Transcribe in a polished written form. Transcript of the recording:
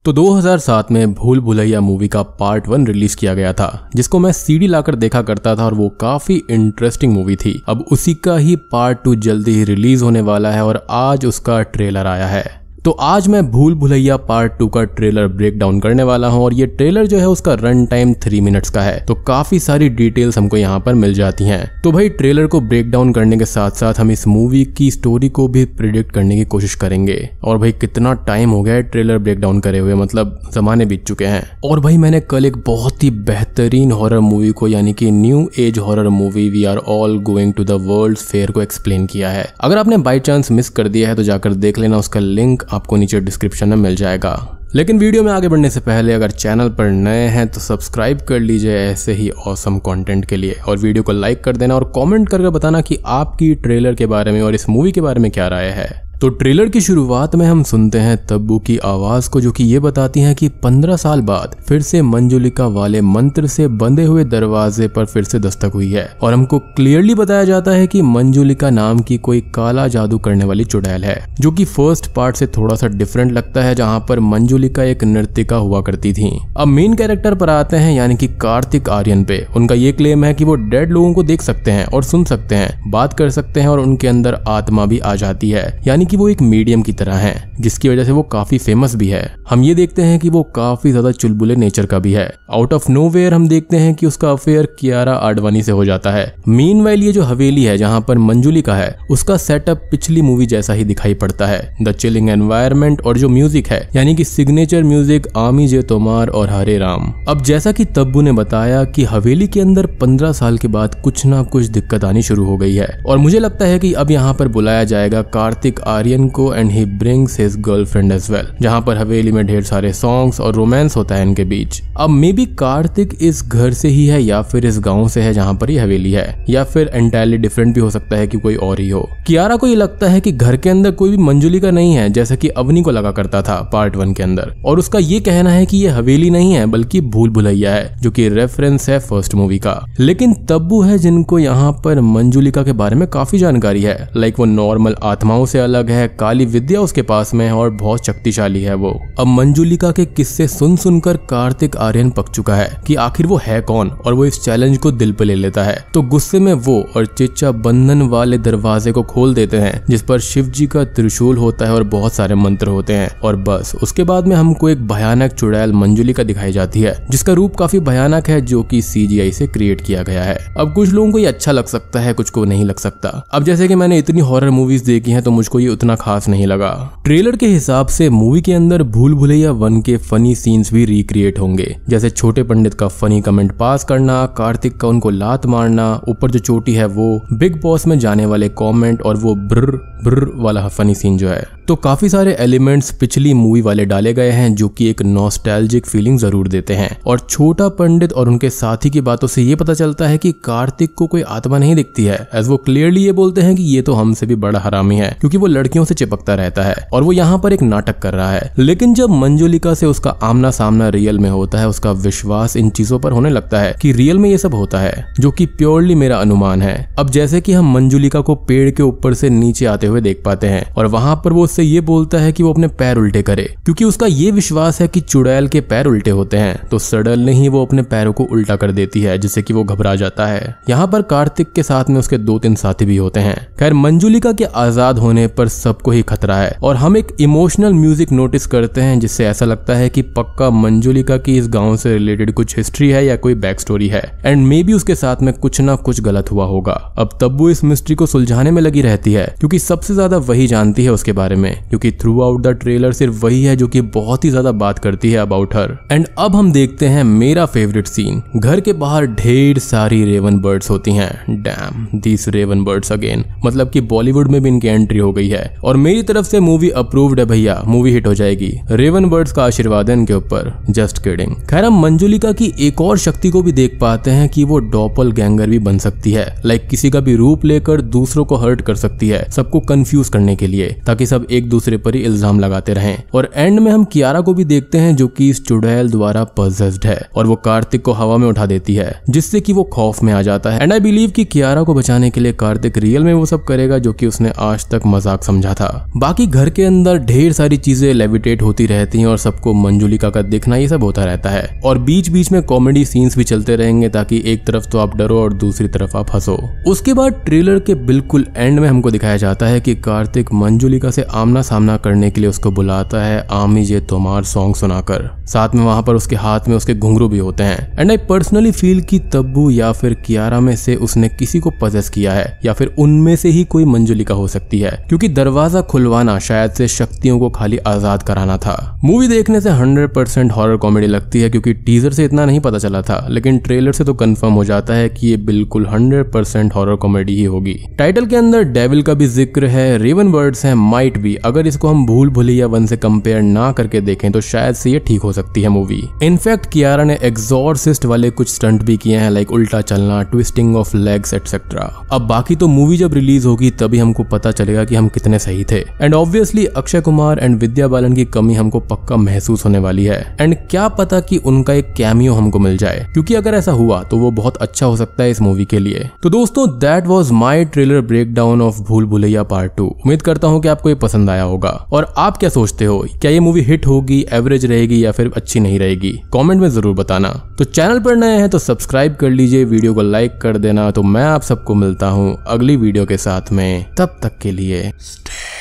तो 2007 में भूल भुलैया मूवी का पार्ट 1 रिलीज किया गया था, जिसको मैं सीडी लाकर देखा करता था और वो काफी इंटरेस्टिंग मूवी थी। अब उसी का ही पार्ट 2 जल्दी ही रिलीज होने वाला है और आज उसका ट्रेलर आया है। तो आज मैं भूल भुलैया पार्ट 2 का ट्रेलर ब्रेक डाउन करने वाला हूं और ये ट्रेलर जो है उसका रन टाइम 3 मिनट्स का है, तो काफी सारी डिटेल्स हमको यहाँ पर मिल जाती हैं। तो भाई ट्रेलर को ब्रेक डाउन करने के साथ साथ हम इस मूवी की स्टोरी को भी प्रिडिक्ट करने की कोशिश करेंगे। और भाई कितना टाइम हो गया है ट्रेलर ब्रेक डाउन करे हुए, मतलब जमाने बीत चुके हैं। और भाई मैंने कल एक बहुत ही बेहतरीन हॉरर मूवी को, यानी कि new age horror movie we are all going to the world's fair को एक्सप्लेन किया है। अगर आपने बाई चांस मिस कर दिया है तो जाकर देख लेना, उसका लिंक आपको नीचे डिस्क्रिप्शन में मिल जाएगा। लेकिन वीडियो में आगे बढ़ने से पहले अगर चैनल पर नए हैं तो सब्सक्राइब कर लीजिए ऐसे ही ऑसम कंटेंट के लिए, और वीडियो को लाइक कर देना और कमेंट करके बताना कि आपकी ट्रेलर के बारे में और इस मूवी के बारे में क्या राय है। तो ट्रेलर की शुरुआत में हम सुनते हैं तब्बू की आवाज को, जो कि ये बताती है कि 15 साल बाद फिर से मंजुलिका वाले मंत्र से बंधे हुए दरवाजे पर फिर से दस्तक हुई है। और हमको क्लियरली बताया जाता है कि मंजुलिका नाम की कोई काला जादू करने वाली चुड़ैल है, जो कि फर्स्ट पार्ट से थोड़ा सा डिफरेंट लगता है, जहाँ पर मंजुलिका एक नर्तिका हुआ करती थी। अब मेन कैरेक्टर पर आते हैं, यानी कि कार्तिक आर्यन पे। उनका ये क्लेम है कि वो डेड लोगों को देख सकते हैं और सुन सकते हैं, बात कर सकते हैं और उनके अंदर आत्मा भी आ जाती है, यानी कि वो एक मीडियम की तरह हैं, जिसकी वजह से वो काफी फेमस भी है। हम ये देखते हैं कि वो काफी ज्यादा चुलबुले नेचर का भी है। आउट ऑफ नोवेयर हम देखते हैं कि उसका अफेयर कियारा आडवाणी से हो जाता है। मीनवाइल ये जो हवेली है जहां पर मंजुलिका है, उसका सेटअप पिछली मूवी जैसा ही दिखाई पड़ता है। द चिलिंग एनवायरनमेंट और जो म्यूजिक है, यानी कि सिग्नेचर म्यूजिक आमी जे तोमार और हरे राम। अब जैसा कि तब्बू ने बताया कि हवेली के अंदर 15 साल के बाद कुछ ना कुछ दिक्कत आनी शुरू हो गई है, और मुझे लगता है कि अब यहाँ पर बुलाया जाएगा कार्तिक आर्यन को and he brings his girlfriend as well, जहां पर हवेली में ढेर सारे सॉन्ग्स और रोमांस होता है इनके बीच। अब मे बी कार्तिक इस घर से ही है या फिर इस गांव से है जहां पर ये हवेली है, या फिर एंटायरली डिफरेंट भी हो सकता है कि कोई और ही हो। कियारा को ये लगता है कि घर के अंदर कोई भी मंजुलिका नहीं है, जैसा कि अवनी को लगा करता था पार्ट 1 के अंदर, और उसका ये कहना है कि ये हवेली नहीं है बल्कि भूल भुलैया है, जो कि रेफरेंस है फर्स्ट मूवी का। लेकिन तब्बू है जिनको यहाँ पर मंजुलिका के बारे में काफी जानकारी है, लाइक वो नॉर्मल आत्माओं से अलग है, काली विद्या उसके पास में है और बहुत शक्तिशाली है वो। अब मंजुलिका के किस्से सुन सुनकर कार्तिक आर्यन पक चुका है कि आखिर वो है कौन, और वो इस चैलेंज को दिल पे ले लेता है। तो गुस्से में वो और चिच्चा बंधन वाले दरवाजे को खोल देते हैं, जिस पर शिव जी का त्रिशूल होता है और बहुत सारे मंत्र होते हैं। और बस उसके बाद में हमको एक भयानक चुड़ैल मंजुलिका दिखाई जाती है, जिसका रूप काफी भयानक है, जो कि CGI से क्रिएट किया गया है। अब कुछ लोगों को ये अच्छा लग सकता है, कुछ को नहीं लग सकता। अब जैसे कि मैंने इतनी हॉरर मूवीज देखी हैं तो मुझको ये उतना खास नहीं लगा। ट्रेलर के हिसाब से मूवी के अंदर भूल भुलैया 1 के फनी सीन्स भी रिक्रिएट होंगे, जैसे छोटे पंडित का फनी कमेंट पास करना, कार्तिक का उनको लात मारना, ऊपर जो चोटी है वो, बिग बॉस में जाने वाले कमेंट और वो ब्र ब्र वाला फनी सीन जो है। तो काफी सारे एलिमेंट्स पिछली मूवी वाले डाले गए हैं, जो कि एक नॉस्टैल्जिक फीलिंग जरूर देते हैं। और छोटा पंडित और उनके साथी की बातों से ये पता चलता है कि कार्तिक को कोई आत्मा नहीं दिखती है, एज वो क्लियरली ये बोलते हैं कि ये तो हमसे भी बड़ा हरामी है, क्योंकि वो लड़कियों से चिपकता रहता है और वो यहाँ पर एक नाटक कर रहा है। लेकिन जब मंजुलिका से उसका आमना सामना रियल में होता है, उसका विश्वास इन चीजों पर होने लगता है कि रियल में ये सब होता है, जो कि प्योरली मेरा अनुमान है। अब जैसे कि हम मंजुलिका को पेड़ के ऊपर से नीचे आते हुए देख पाते हैं, और वहां पर वो उससे ये बोलता है कि वो अपने पैर उल्टे करे, क्योंकि उसका ये विश्वास है कि चुड़ैल के पैर उल्टे होते हैं। तो सडनली ही वो अपने पैरों को उल्टा कर देती है, जिससे कि वो घबरा जाता है। यहाँ पर कार्तिक के साथ में उसके 2-3 साथी भी होते हैं। खैर मंजुलिका के आजाद होने पर सबको ही खतरा है, और हम एक इमोशनल म्यूजिक नोटिस करते हैं, जिससे ऐसा लगता है कि पक्का मंजुलिका की इस गांव से रिलेटेड कुछ हिस्ट्री है या कोई बैक स्टोरी है, एंड मे बी उसके साथ में कुछ ना कुछ गलत हुआ होगा। अब तब्बू इस मिस्ट्री को सुलझाने में लगी रहती है, क्योंकि सबसे ज्यादा वही जानती है उसके बारे में, क्योंकि थ्रू आउट द ट्रेलर सिर्फ वही है जो कि बहुत ही ज्यादा बात करती है अबाउट हर। एंड अब हम देखते हैं मेरा फेवरेट सीन। घर के बाहर ढेर सारी रेवन बर्ड्स होती हैं। Damn this raven birds again, मतलब कि बॉलीवुड में भी इनकी एंट्री हो गई है, और मेरी तरफ से मूवी अप्रूव्ड है भैया, मूवी हिट हो जाएगी। रेवन बर्ड्स का आशीर्वाद है इनके ऊपर, जस्ट किडिंग। खैर हम मंजुलिका की एक और शक्ति को भी देख पाते हैं कि वो डॉपलगैंगर भी बन सकती है, लाइक किसी का भी रूप लेकर दूसरों को हर्ट कर सकती है, सबको कंफ्यूज करने के लिए, ताकि सब एक दूसरे पर ही इल्जाम लगाते रहे। और एंड में हम कियारा को भी देखते हैं जो कि इस चुड़ैल द्वारा पजेस्ड है और वो कार्तिक को हवा में उठा देती है जिससे कि वो खौफ में आ जाता है। एंड आई बिलीव कि कियारा को बचाने के लिए कार्तिक रियल में वो सब करेगा जो कि उसने आज तक मजाक समझा था। बाकी घर के अंदर ढेर सारी चीजें लेविटेट होती रहती हैं और सबको मंजुलिका का दिखना ये सब होता रहता है और बीच बीच में कॉमेडी सीन्स भी चलते रहेंगे ताकि एक तरफ तो आप डरो और दूसरी तरफ आप हंसो। उसके बाद ट्रेलर के बिल्कुल एंड में हमको दिखाया जाता है कि कार्तिक मंजुलिका से आमना सामना करने के लिए उसको बुलाता है आमी जे तोमार सॉन्ग सुनाकर। साथ में वहां पर उसके हाथ में उसके घुंघरू भी होते हैं। एंड आई पर्सनली फील कि तब्बू या फिर कियारा में से उसने किसी को पजेस किया है या फिर उनमें से ही कोई मंजुलिका हो सकती है, क्योंकि दरवाजा खुलवाना शायद से शक्तियों को खाली आजाद कराना था। मूवी देखने से 100% हॉरर कॉमेडी लगती है क्योंकि टीजर से इतना नहीं पता चला था, लेकिन ट्रेलर से तो कंफर्म हो जाता है कि ये बिल्कुल 100% हॉरर कॉमेडी ही होगी। टाइटल के अंदर डेविल का भी जिक्र है, रेवन वर्ड्स है, माइट भी। अगर इसको हम भूल भुलैया 1 से कंपेयर ना करके देखें तो शायद से ये ठीक हो सकती है मूवी। इनफैक्ट कियारा ने एग्जॉर्सिस्ट वाले कुछ स्टंट भी किए हैं, लाइक उल्टा चलना, ट्विस्टिंग ऑफ लेग्स एटसेट्रा। अब बाकी तो मूवी जब रिलीज होगी तभी हमको पता चलेगा कि हम कितने सही थे। And obviously Akshay Kumar and Vidya Balan की कमी हमको पक्का महसूस होने वाली है। एंड क्या पता कि उनका एक कैमियो हमको मिल जाए, क्योंकि अगर ऐसा हुआ तो वो बहुत अच्छा हो सकता है इस मूवी के लिए। तो दोस्तों that was my trailer breakdown of भूल भुलैया पार्ट 2। उम्मीद करता हूँ कि आपको ये पसंद आया होगा। और आप क्या सोचते हो, क्या ये मूवी हिट होगी, एवरेज रहेगी या फिर अच्छी नहीं रहेगी? कमेंट में जरूर बताना। तो चैनल पर नए हैं तो सब्सक्राइब कर लीजिए, वीडियो को लाइक कर देना। तो मैं आप सबको मिलता हूँ अगली वीडियो के साथ में, तब तक के लिए स्टे